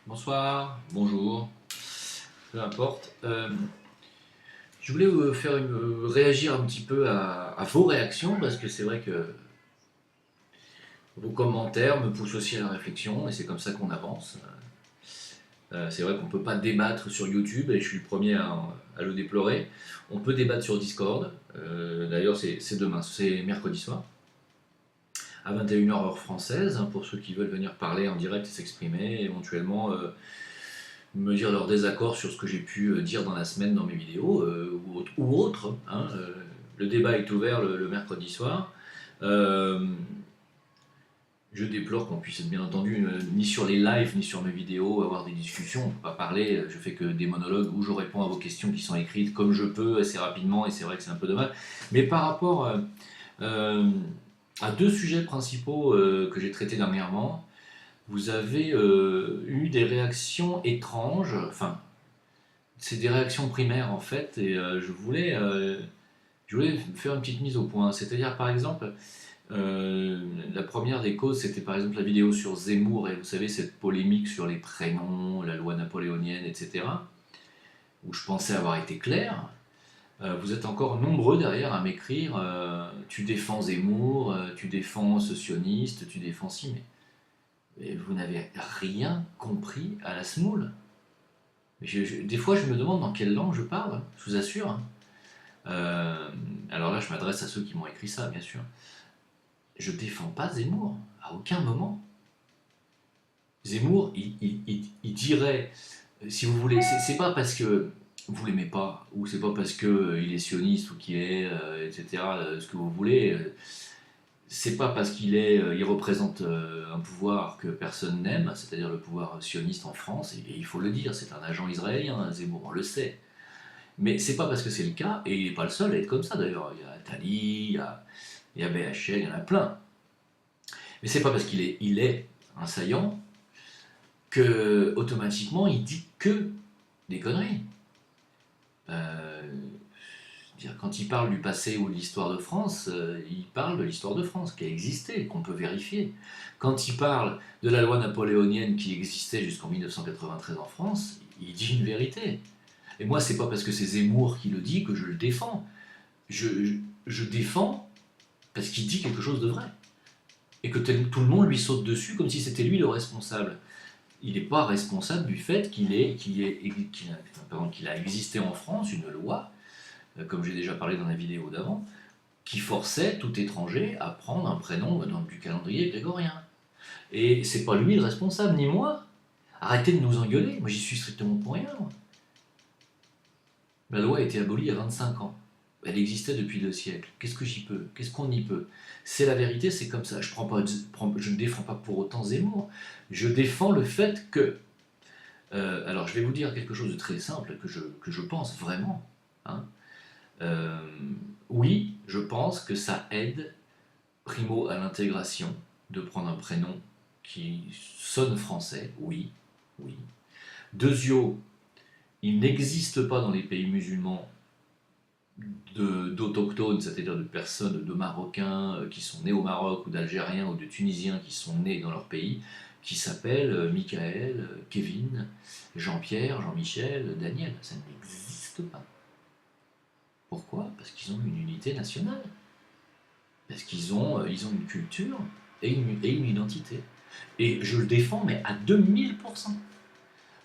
Bonsoir, bonjour, peu importe. Je voulais réagir un petit peu à vos réactions parce que c'est vrai que vos commentaires me poussent aussi à la réflexion et c'est comme ça qu'on avance. C'est vrai qu'on ne peut pas débattre sur YouTube et je suis le premier à le déplorer. On peut débattre sur Discord. D'ailleurs, c'est demain, c'est mercredi soir à 21 h heure française pour ceux qui veulent venir parler en direct et s'exprimer, éventuellement me dire leur désaccord sur ce que j'ai pu dire dans la semaine dans mes vidéos ou autre. Hein. Le débat est ouvert le mercredi soir. Euh, je déplore qu'on puisse, bien entendu, ni sur les lives ni sur mes vidéos avoir des discussions. On ne peut pas parler. Je fais que des monologues où je réponds à vos questions qui sont écrites comme je peux, assez rapidement, et c'est vrai que c'est un peu dommage. Mais par rapport euh, à deux sujets principaux que j'ai traités dernièrement, vous avez eu des réactions étranges, enfin, c'est des réactions primaires en fait, et je voulais faire une petite mise au point. C'est-à-dire, par exemple, la première des causes, c'était par exemple la vidéo sur Zemmour, et vous savez, cette polémique sur les prénoms, la loi napoléonienne, etc., où je pensais avoir été clair. Vous êtes encore nombreux derrière à m'écrire tu défends Zemmour, tu défends ce sioniste, tu défends ci, mais vous n'avez rien compris à la semoule. Des fois, je me demande dans quelle langue je parle, hein, je vous assure. Hein. Alors là, je m'adresse à ceux qui m'ont écrit ça, bien sûr. Je défends pas Zemmour, à aucun moment. Zemmour, il dirait, si vous voulez, c'est pas parce que vous l'aimez pas, ou c'est pas parce qu'il est sioniste, ou qu'il est, etc., ce que vous voulez, c'est pas parce il représente un pouvoir que personne n'aime, c'est-à-dire le pouvoir sioniste en France, et il faut le dire, c'est un agent israélien, Zemmour, on le sait. Mais c'est pas parce que c'est le cas, et il n'est pas le seul à être comme ça d'ailleurs. Il y a Tali, il y a BHL, il y en a plein. Mais c'est pas parce il est un saillant que automatiquement il dit que des conneries. Euh, Quand il parle du passé ou de l'histoire de France, il parle de l'histoire de France qui a existé, qu'on peut vérifier. Quand il parle de la loi napoléonienne qui existait jusqu'en 1993 en France, il dit une vérité. Et moi, c'est pas parce que c'est Zemmour qui le dit que je le défends. Je défends parce qu'il dit quelque chose de vrai. Et que tout le monde lui saute dessus comme si c'était lui le responsable. Il n'est pas responsable du fait qu'il a existé en France une loi, comme j'ai déjà parlé dans la vidéo d'avant, qui forçait tout étranger à prendre un prénom du calendrier grégorien. Et c'est pas lui le responsable, ni moi. Arrêtez de nous engueuler, moi j'y suis strictement pour rien. Moi. La loi a été abolie il y a 25 ans. Elle existait depuis 2 siècles. Qu'est-ce que j'y peux? Qu'est-ce qu'on y peut? C'est la vérité, c'est comme ça. Je ne défends pas pour autant Zemmour. Je défends le fait que... alors je vais vous dire quelque chose de très simple que je pense vraiment. Hein. Euh, oui, je pense que ça aide, primo, à l'intégration, de prendre un prénom qui sonne français. Oui, oui. Deuxio, il n'existe pas dans les pays musulmans d'autochtones, c'est-à-dire de personnes, de Marocains qui sont nés au Maroc, ou d'Algériens, ou de Tunisiens qui sont nés dans leur pays, qui s'appellent Michael, Kevin, Jean-Pierre, Jean-Michel, Daniel. Ça n'existe pas. Pourquoi? Parce qu'ils ont une unité nationale. Parce ils ont une culture et une identité. Et je le défends, mais à 2000%.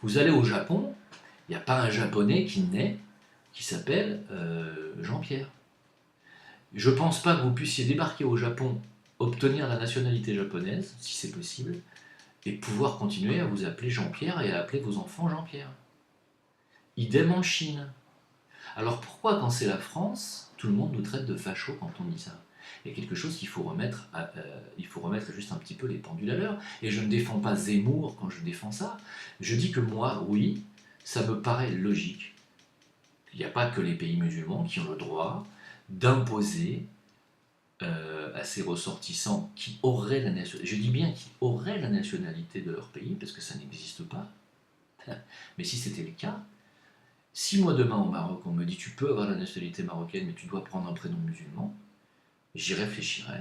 Vous allez au Japon, il n'y a pas un japonais qui naît qui s'appelle Jean-Pierre. Je ne pense pas que vous puissiez débarquer au Japon, obtenir la nationalité japonaise, si c'est possible, et pouvoir continuer à vous appeler Jean-Pierre et à appeler vos enfants Jean-Pierre. Idem en Chine. Alors pourquoi quand c'est la France, tout le monde nous traite de fachos quand on dit ça? Il y a quelque chose qu'il faut remettre, il faut remettre juste un petit peu les pendules à l'heure. Et je ne défends pas Zemmour quand je défends ça. Je dis que moi, oui, ça me paraît logique. Il n'y a pas que les pays musulmans qui ont le droit d'imposer à ces ressortissants qui auraient la nationalité, je dis bien qui auraient la nationalité de leur pays, parce que ça n'existe pas. Mais si c'était le cas, si moi demain au Maroc on me dit tu peux avoir la nationalité marocaine mais tu dois prendre un prénom musulman, j'y réfléchirai,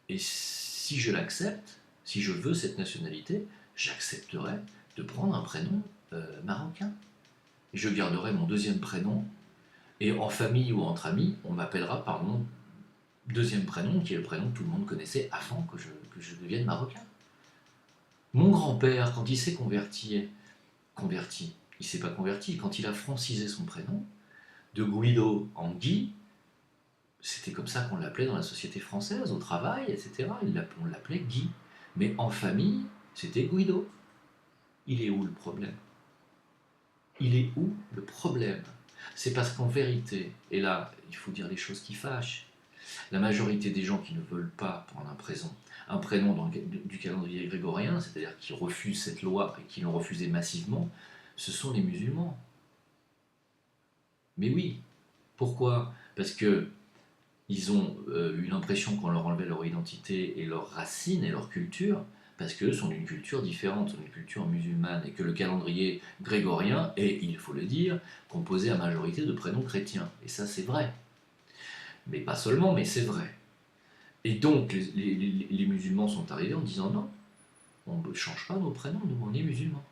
et si je l'accepte, si je veux cette nationalité, j'accepterai de prendre un prénom marocain. Je garderai mon deuxième prénom, et en famille ou entre amis, on m'appellera par mon deuxième prénom, qui est le prénom que tout le monde connaissait avant que je devienne marocain. Mon grand-père, quand il s'est converti, il s'est pas converti, quand il a francisé son prénom, de Guido en Guy, c'était comme ça qu'on l'appelait dans la société française, au travail, etc. On l'appelait Guy. Mais en famille, c'était Guido. Il est où le problème? Il est où le problème? C'est parce qu'en vérité, et là, il faut dire les choses qui fâchent, la majorité des gens qui ne veulent pas prendre un prénom du calendrier grégorien, c'est-à-dire qui refusent cette loi et qui l'ont refusé massivement, ce sont les musulmans. Mais oui, pourquoi? Parce que ils ont eu l'impression qu'on leur enlevait leur identité et leurs racines et leur culture, parce qu'eux sont d'une culture différente, sont d'une culture musulmane, et que le calendrier grégorien est, il faut le dire, composé à majorité de prénoms chrétiens. Et ça, c'est vrai. Mais pas seulement, mais c'est vrai. Et donc, les musulmans sont arrivés en disant non, on ne change pas nos prénoms, nous, on est musulmans.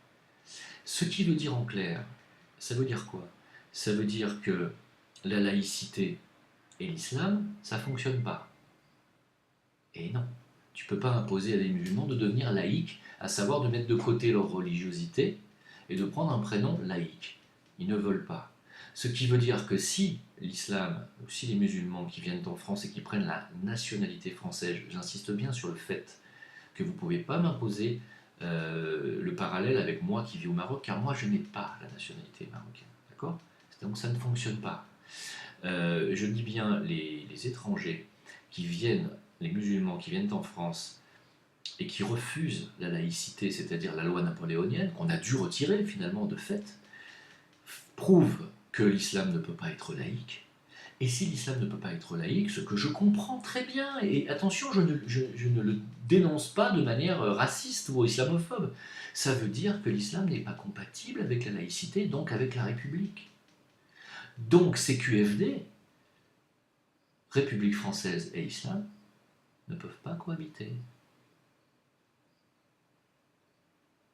Ce qui veut dire en clair, ça veut dire quoi? Ça veut dire que la laïcité et l'islam, ça ne fonctionne pas. Et non, tu ne peux pas imposer à des musulmans de devenir laïcs, à savoir de mettre de côté leur religiosité et de prendre un prénom laïque. Ils ne veulent pas. Ce qui veut dire que si l'islam, ou si les musulmans qui viennent en France et qui prennent la nationalité française, j'insiste bien sur le fait que vous ne pouvez pas m'imposer le parallèle avec moi qui vis au Maroc, car moi je n'ai pas la nationalité marocaine. D'accord? Donc ça ne fonctionne pas. Je dis bien les étrangers qui viennent, les musulmans qui viennent en France et qui refusent la laïcité, c'est-à-dire la loi napoléonienne, qu'on a dû retirer finalement de fait, prouvent que l'islam ne peut pas être laïque. Et si l'islam ne peut pas être laïque, ce que je comprends très bien, et attention, je ne le dénonce pas de manière raciste ou islamophobe, ça veut dire que l'islam n'est pas compatible avec la laïcité, donc avec la République. Donc CQFD, République française et islam, ne peuvent pas cohabiter.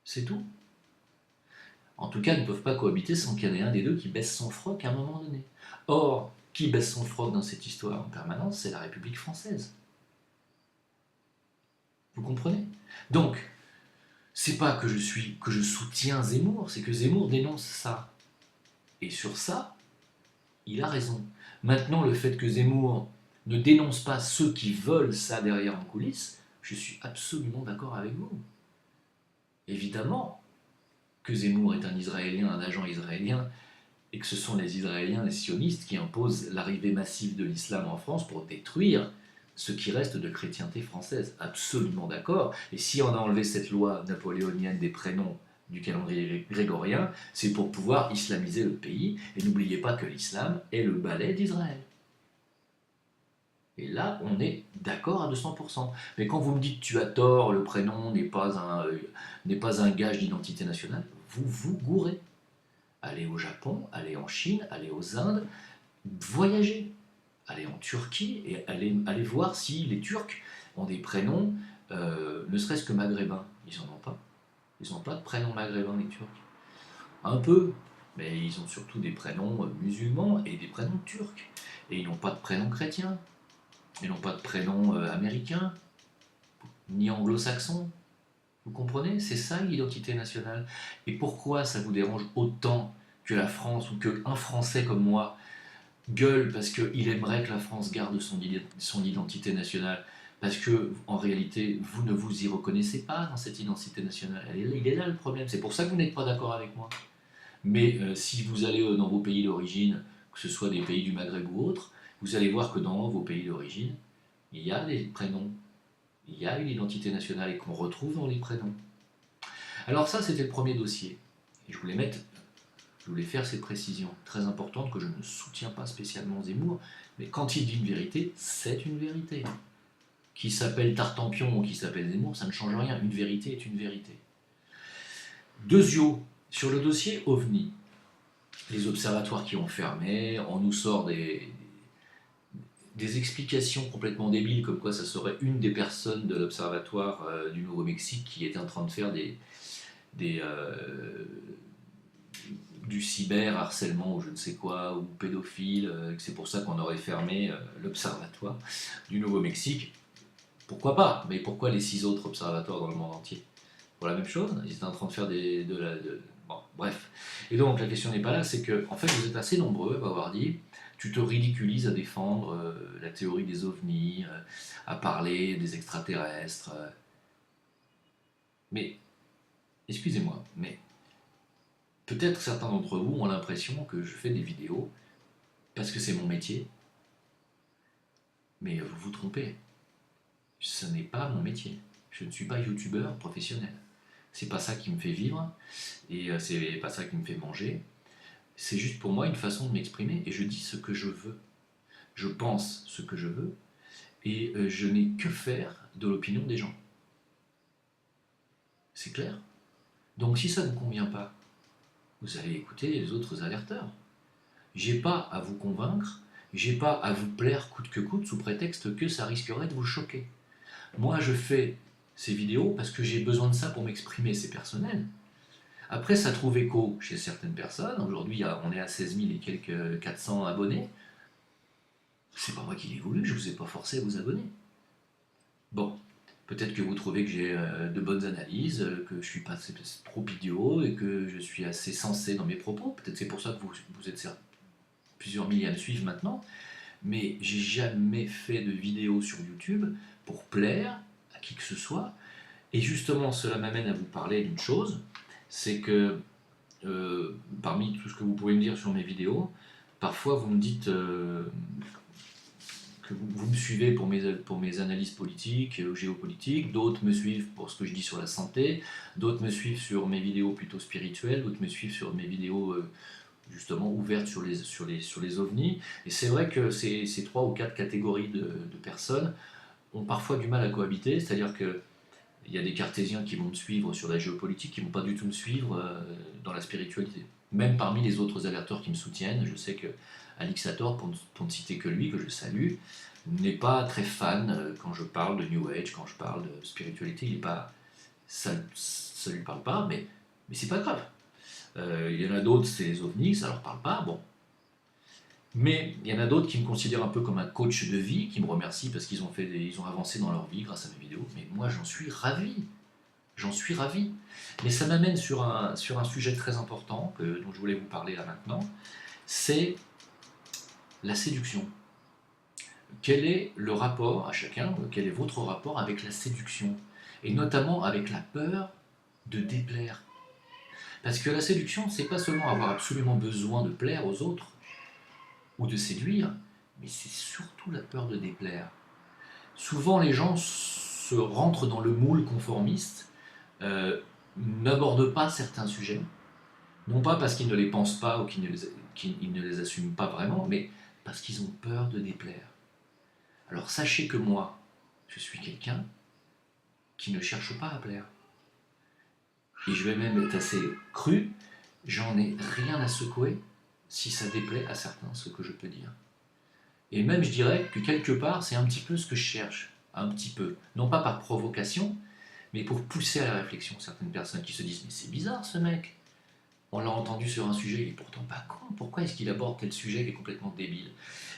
C'est tout. En tout cas, ils ne peuvent pas cohabiter sans qu'il y en ait un des deux qui baisse son froc à un moment donné. Or, qui baisse son froc dans cette histoire en permanence, c'est la République française. Vous comprenez? Donc, c'est pas que je soutiens Zemmour, c'est que Zemmour dénonce ça. Et sur ça, il a raison. Maintenant, le fait que Zemmour ne dénonce pas ceux qui veulent ça derrière en coulisses, je suis absolument d'accord avec vous. Évidemment que Zemmour est un Israélien, un agent israélien, et que ce sont les Israéliens, les sionistes, qui imposent l'arrivée massive de l'islam en France pour détruire ce qui reste de chrétienté française. Absolument d'accord. Et si on a enlevé cette loi napoléonienne des prénoms du calendrier grégorien, c'est pour pouvoir islamiser le pays. Et n'oubliez pas que l'islam est le balai d'Israël. Et là, on est d'accord à 200%. Mais quand vous me dites tu as tort, le prénom n'est pas un gage d'identité nationale, vous vous gourrez. Allez au Japon, allez en Chine, allez aux Indes, voyagez. Allez en Turquie et allez voir si les Turcs ont des prénoms, ne serait-ce que maghrébins. Ils n'en ont pas. Ils n'ont pas de prénom maghrébin, les Turcs. Un peu, mais ils ont surtout des prénoms musulmans et des prénoms turcs. Et ils n'ont pas de prénom chrétien. Ils n'ont pas de prénom américain, ni anglo-saxon. Vous comprenez? C'est ça l'identité nationale. Et pourquoi ça vous dérange autant que la France ou qu'un Français comme moi gueule parce qu'il aimerait que la France garde son identité nationale? Parce que en réalité, vous ne vous y reconnaissez pas dans cette identité nationale. Il est là le problème. C'est pour ça que vous n'êtes pas d'accord avec moi. Mais si vous allez dans vos pays d'origine, que ce soit des pays du Maghreb ou autres, vous allez voir que dans vos pays d'origine, il y a des prénoms, il y a une identité nationale et qu'on retrouve dans les prénoms. Alors ça, c'était le premier dossier. Et je voulais faire cette précision très importante que je ne soutiens pas spécialement Zemmour, mais quand il dit une vérité, c'est une vérité. Qui s'appelle Tartampion ou qui s'appelle Zemmour, ça ne change rien. Une vérité est une vérité. Deuxièmement, sur le dossier OVNI, les observatoires qui ont fermé, on nous sort des explications complètement débiles, comme quoi ça serait une des personnes de l'observatoire du Nouveau-Mexique qui était en train de faire du cyberharcèlement ou je ne sais quoi, ou pédophile, que c'est pour ça qu'on aurait fermé l'observatoire du Nouveau-Mexique. Pourquoi pas? Mais pourquoi les 6 autres observatoires dans le monde entier? Pour la même chose? Ils étaient en train de faire bon, bref. Et donc la question n'est pas là, c'est que en fait vous êtes assez nombreux à m'avoir dit tu te ridiculises à défendre la théorie des ovnis, à parler des extraterrestres. Mais, excusez-moi, mais peut-être certains d'entre vous ont l'impression que je fais des vidéos parce que c'est mon métier, mais vous vous trompez. Ce n'est pas mon métier. Je ne suis pas youtubeur professionnel. C'est pas ça qui me fait vivre et c'est pas ça qui me fait manger. C'est juste pour moi une façon de m'exprimer et je dis ce que je veux. Je pense ce que je veux et je n'ai que faire de l'opinion des gens. C'est clair? Donc si ça ne vous convient pas, vous allez écouter les autres alerteurs. J'ai pas à vous convaincre, j'ai pas à vous plaire coûte que coûte sous prétexte que ça risquerait de vous choquer. Moi je fais ces vidéos parce que j'ai besoin de ça pour m'exprimer, c'est personnel. Après ça trouve écho chez certaines personnes, aujourd'hui on est à 16 000 et quelques 400 abonnés. C'est pas moi qui l'ai voulu, je vous ai pas forcé à vous abonner. Bon, peut-être que vous trouvez que j'ai de bonnes analyses, que je suis pas trop idiot et que je suis assez sensé dans mes propos. Peut-être c'est pour ça que vous êtes plusieurs milliers à me suivre maintenant. Mais j'ai jamais fait de vidéo sur YouTube pour plaire à qui que ce soit. Et justement, cela m'amène à vous parler d'une chose, c'est que parmi tout ce que vous pouvez me dire sur mes vidéos, parfois vous me dites que vous me suivez pour mes analyses politiques, géopolitiques, d'autres me suivent pour ce que je dis sur la santé, d'autres me suivent sur mes vidéos plutôt spirituelles, d'autres me suivent sur mes vidéos justement ouvertes sur les ovnis. Et c'est vrai que ces 3 ou 4 catégories de personnes ont parfois du mal à cohabiter, c'est-à-dire que il y a des cartésiens qui vont me suivre sur la géopolitique, qui ne vont pas du tout me suivre dans la spiritualité. Même parmi les autres alerteurs qui me soutiennent, je sais que Alix Sator, pour ne citer que lui, que je salue, n'est pas très fan quand je parle de New Age, quand je parle de spiritualité. Il est pas, ça ne lui parle pas, mais c'est pas grave. Il y en a d'autres, c'est les ovnis, ça leur parle pas, bon. Mais il y en a d'autres qui me considèrent un peu comme un coach de vie, qui me remercient parce qu'ils ont avancé dans leur vie grâce à mes vidéos. Mais moi, j'en suis ravi. J'en suis ravi. Mais ça m'amène sur un sujet très important dont je voulais vous parler là maintenant. C'est la séduction. Quel est le rapport à chacun, quel est votre rapport avec la séduction? Et notamment avec la peur de déplaire. Parce que la séduction, c'est pas seulement avoir absolument besoin de plaire aux autres, ou de séduire, mais c'est surtout la peur de déplaire. Souvent, les gens se rentrent dans le moule conformiste, n'abordent pas certains sujets, non pas parce qu'ils ne les pensent pas ou qu'ils ne les assument pas vraiment, mais parce qu'ils ont peur de déplaire. Alors sachez que moi, je suis quelqu'un qui ne cherche pas à plaire. Et je vais même être assez cru, j'en ai rien à secouer si ça déplaît à certains, ce que je peux dire. Et même je dirais que quelque part, c'est un petit peu ce que je cherche, un petit peu. Non pas par provocation, mais pour pousser à la réflexion certaines personnes qui se disent « mais c'est bizarre ce mec, on l'a entendu sur un sujet, il est pourtant pas con, pourquoi est-ce qu'il aborde tel sujet qui est complètement débile ?»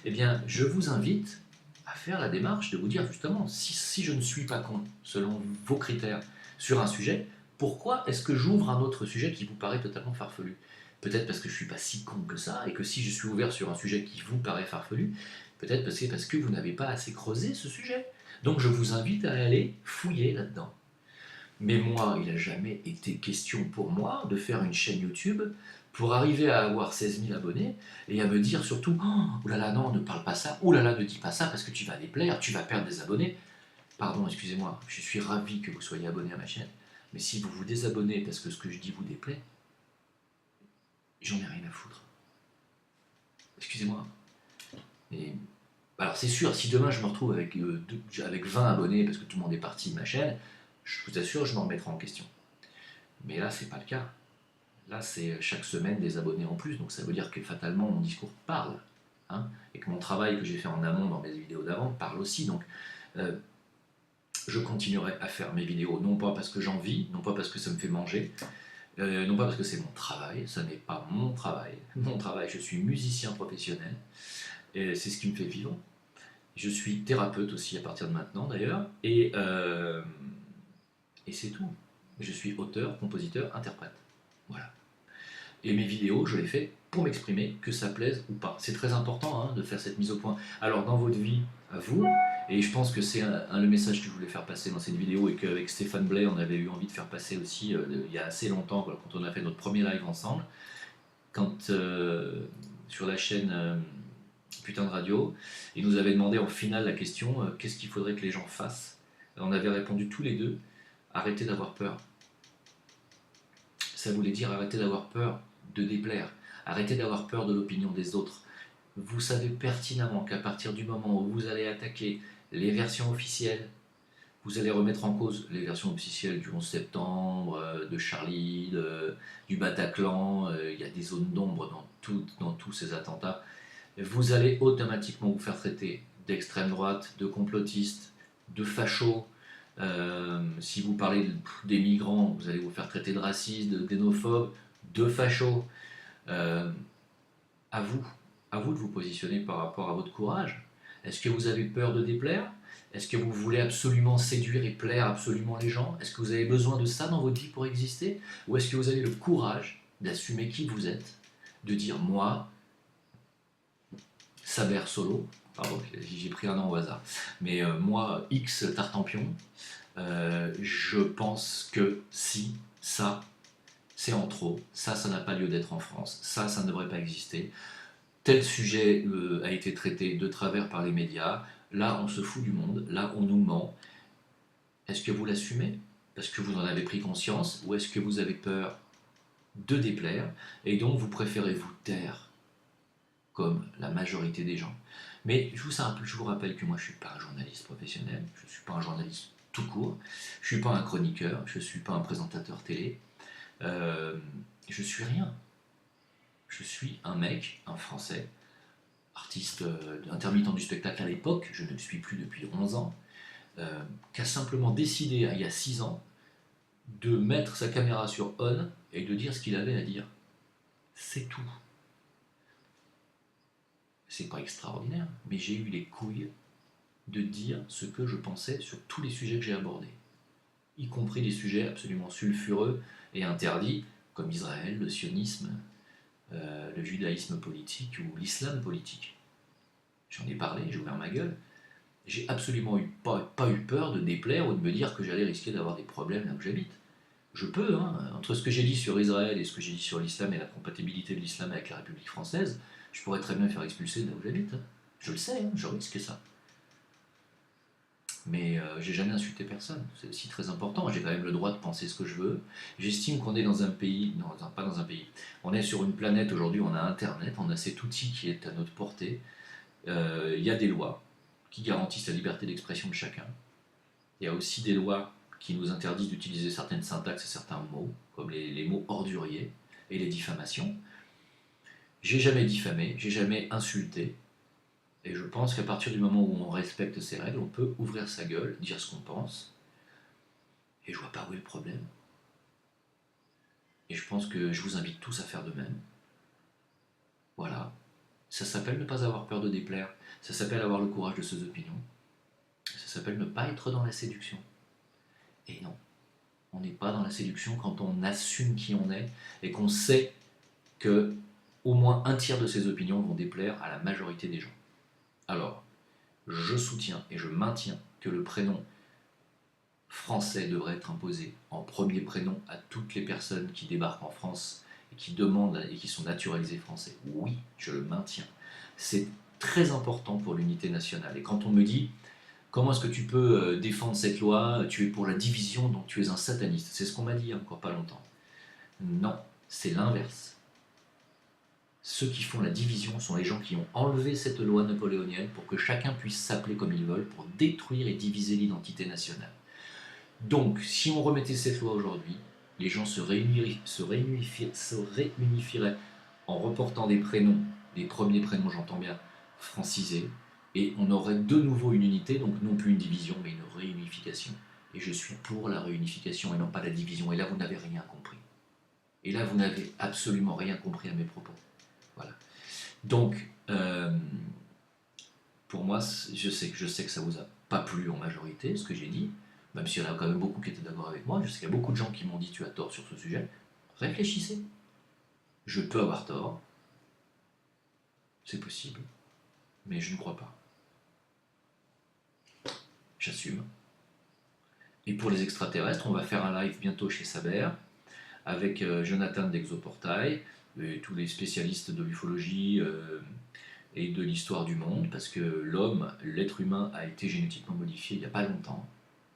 Eh bien, je vous invite à faire la démarche de vous dire justement, si je ne suis pas con, selon vos critères, sur un sujet, pourquoi est-ce que j'ouvre un autre sujet qui vous paraît totalement farfelu? Peut-être parce que je ne suis pas si con que ça, et que si je suis ouvert sur un sujet qui vous paraît farfelu, peut-être parce que vous n'avez pas assez creusé ce sujet. Donc je vous invite à aller fouiller là-dedans. Mais moi, il n'a jamais été question pour moi de faire une chaîne YouTube pour arriver à avoir 16 000 abonnés et à me dire surtout « Oh là là, non, ne parle pas ça, oh là là, ne dis pas ça parce que tu vas déplaire, tu vas perdre des abonnés. » Pardon, excusez-moi, je suis ravi que vous soyez abonné à ma chaîne, mais si vous vous désabonnez parce que ce que je dis vous déplaît, j'en ai rien à foutre. Excusez-moi. Et alors c'est sûr, si demain je me retrouve avec 20 abonnés parce que tout le monde est parti de ma chaîne, je vous assure, je m'en remettrai en question. Mais là, c'est pas le cas. Là, c'est chaque semaine des abonnés en plus, donc ça veut dire que fatalement mon discours parle. Hein, et que mon travail que j'ai fait en amont dans mes vidéos d'avant parle aussi. Donc je continuerai à faire mes vidéos, non pas parce que j'en vis, non pas parce que ça me fait manger, Non pas parce que c'est mon travail, ça n'est pas mon travail. Mon travail, je suis musicien professionnel, et c'est ce qui me fait vivre. Je suis thérapeute aussi à partir de maintenant d'ailleurs, et c'est tout. Je suis auteur, compositeur, interprète. Voilà. Et mes vidéos, je les fais pour m'exprimer, que ça plaise ou pas. C'est très important de faire cette mise au point. Alors dans votre vie, à vous, et je pense que c'est le message que je voulais faire passer dans cette vidéo et qu'avec Stéphane Blais, on avait eu envie de faire passer aussi il y a assez longtemps, quand on a fait notre premier live ensemble, quand sur la chaîne Putain de Radio, il nous avait demandé en finale la question qu'est-ce qu'il faudrait que les gens fassent. Et on avait répondu tous les deux arrêtez d'avoir peur. Ça voulait dire arrêtez d'avoir peur de déplaire, arrêtez d'avoir peur de l'opinion des autres. Vous savez pertinemment qu'à partir du moment où vous allez attaquer les versions officielles, vous allez remettre en cause les versions officielles du 11 septembre, de Charlie, du Bataclan, il y a des zones d'ombre dans tous ces attentats. Vous allez automatiquement vous faire traiter d'extrême droite, de complotiste, de facho. Si vous parlez des migrants, vous allez vous faire traiter de raciste, de xénophobe, de facho. Euh, à vous, à vous de vous positionner par rapport à votre courage. Est-ce que vous avez peur de déplaire? Est-ce que vous voulez absolument séduire et plaire absolument les gens? Est-ce que vous avez besoin de ça dans votre vie pour exister? Ou est-ce que vous avez le courage d'assumer qui vous êtes, de dire moi, Saber Solo, pardon, j'ai pris un nom au hasard, mais moi, X Tartampion, je pense que si, ça, c'est en trop, ça n'a pas lieu d'être en France, ça ne devrait pas exister. Tel sujet a été traité de travers par les médias, là on se fout du monde, là on nous ment. Est-ce que vous l'assumez parce que vous en avez pris conscience, ou est-ce que vous avez peur de déplaire et donc vous préférez vous taire comme la majorité des gens? Mais je vous rappelle que moi je ne suis pas un journaliste professionnel, je ne suis pas un journaliste tout court, je ne suis pas un chroniqueur, je ne suis pas un présentateur télé, je suis rien. Je suis un mec, un Français, artiste intermittent du spectacle à l'époque, je ne le suis plus depuis 11 ans, qui a simplement décidé, il y a 6 ans, de mettre sa caméra sur on et de dire ce qu'il avait à dire. C'est tout. C'est pas extraordinaire, mais j'ai eu les couilles de dire ce que je pensais sur tous les sujets que j'ai abordés, y compris des sujets absolument sulfureux et interdits, comme Israël, le sionisme, le judaïsme politique ou l'islam politique. J'en ai parlé, j'ai ouvert ma gueule. J'ai absolument pas eu peur de déplaire ou de me dire que j'allais risquer d'avoir des problèmes là où j'habite. Je peux, entre ce que j'ai dit sur Israël et ce que j'ai dit sur l'islam et la compatibilité de l'islam avec la République française, je pourrais très bien me faire expulser de là où j'habite. Je le sais, je risque ça. Mais j'ai jamais insulté personne, c'est aussi très important. J'ai quand même le droit de penser ce que je veux. J'estime qu'on est dans un pays, non, pas dans un pays, on est sur une planète aujourd'hui, on a Internet, on a cet outil qui est à notre portée. Il y a des lois qui garantissent la liberté d'expression de chacun. Il y a aussi des lois qui nous interdisent d'utiliser certaines syntaxes et certains mots, comme les mots orduriers et les diffamations. J'ai jamais diffamé, j'ai jamais insulté, et je pense qu'à partir du moment où on respecte ces règles, on peut ouvrir sa gueule, dire ce qu'on pense, et je vois pas où est le problème. Et je pense que je vous invite tous à faire de même. Voilà. Ça s'appelle ne pas avoir peur de déplaire, ça s'appelle avoir le courage de ses opinions, ça s'appelle ne pas être dans la séduction. Et non, on n'est pas dans la séduction quand on assume qui on est et qu'on sait que au moins un tiers de ses opinions vont déplaire à la majorité des gens. Alors, je soutiens et je maintiens que le prénom français devrait être imposé en premier prénom à toutes les personnes qui débarquent en France et qui demandent et qui sont naturalisées français. Oui, je le maintiens. C'est très important pour l'unité nationale. Et quand on me dit comment est-ce que tu peux défendre cette loi, tu es pour la division, donc tu es un sataniste, c'est ce qu'on m'a dit il y a encore pas longtemps. Non, c'est l'inverse. Ceux qui font la division sont les gens qui ont enlevé cette loi napoléonienne pour que chacun puisse s'appeler comme il veut, pour détruire et diviser l'identité nationale. Donc, si on remettait cette loi aujourd'hui, les gens se réunifieraient en reportant des prénoms, les premiers prénoms, j'entends bien, francisés, et on aurait de nouveau une unité, donc non plus une division, mais une réunification. Et je suis pour la réunification et non pas la division, et là vous n'avez rien compris. Et là, vous n'avez absolument rien compris à mes propos. Voilà. Donc, pour moi, je sais que ça vous a pas plu en majorité, ce que j'ai dit, même s'il y en a quand même beaucoup qui étaient d'accord avec moi. Je sais qu'il y a beaucoup de gens qui m'ont dit tu as tort sur ce sujet. Réfléchissez. Je peux avoir tort, c'est possible, mais je ne crois pas. J'assume. Et pour les extraterrestres, on va faire un live bientôt chez Saber avec Jonathan d'Exoportail et tous les spécialistes de l'ufologie et de l'histoire du monde, parce que l'homme, l'être humain, a été génétiquement modifié il n'y a pas longtemps,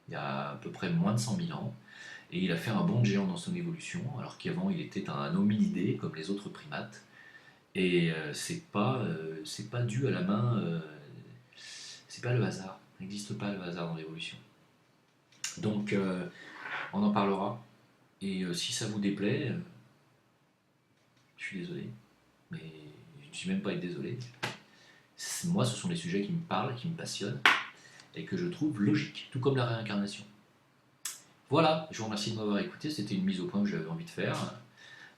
il y a à peu près moins de 100 000 ans, et il a fait un bond de géant dans son évolution, alors qu'avant il était un hominidé comme les autres primates, et c'est pas dû à la main, c'est pas le hasard, il n'existe pas le hasard dans l'évolution. Donc on en parlera, et si ça vous déplaît, je suis désolé, mais je ne suis même pas être désolé. Moi, ce sont des sujets qui me parlent, qui me passionnent, et que je trouve logiques, tout comme la réincarnation. Voilà, je vous remercie de m'avoir écouté, c'était une mise au point que j'avais envie de faire.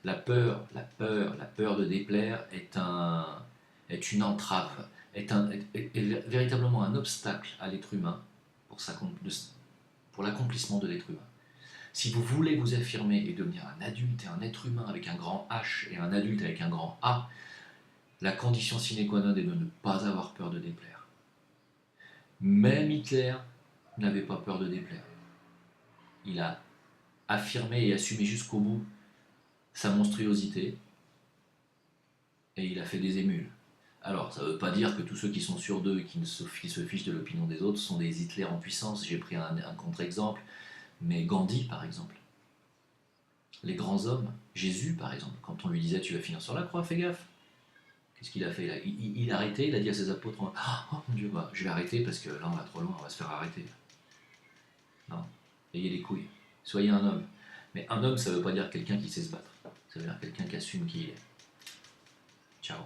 La peur de déplaire est une entrave, est véritablement un obstacle à l'être humain pour l'accomplissement de l'être humain. Si vous voulez vous affirmer et devenir un adulte et un être humain avec un grand H et un adulte avec un grand A, la condition sine qua non est de ne pas avoir peur de déplaire. Même Hitler n'avait pas peur de déplaire. Il a affirmé et assumé jusqu'au bout sa monstruosité et il a fait des émules. Alors, ça ne veut pas dire que tous ceux qui sont sûrs d'eux et qui se fichent de l'opinion des autres sont des Hitler en puissance. J'ai pris un contre-exemple, mais Gandhi, par exemple. Les grands hommes, Jésus, par exemple, quand on lui disait tu vas finir sur la croix, fais gaffe. Qu'est-ce qu'il a fait là il a arrêté, il a dit à ses apôtres oh mon Dieu, bah, je vais arrêter parce que là on va trop loin, on va se faire arrêter. Non, ayez les couilles, soyez un homme. Mais un homme, ça ne veut pas dire quelqu'un qui sait se battre, ça veut dire quelqu'un qui assume qui il est. Ciao.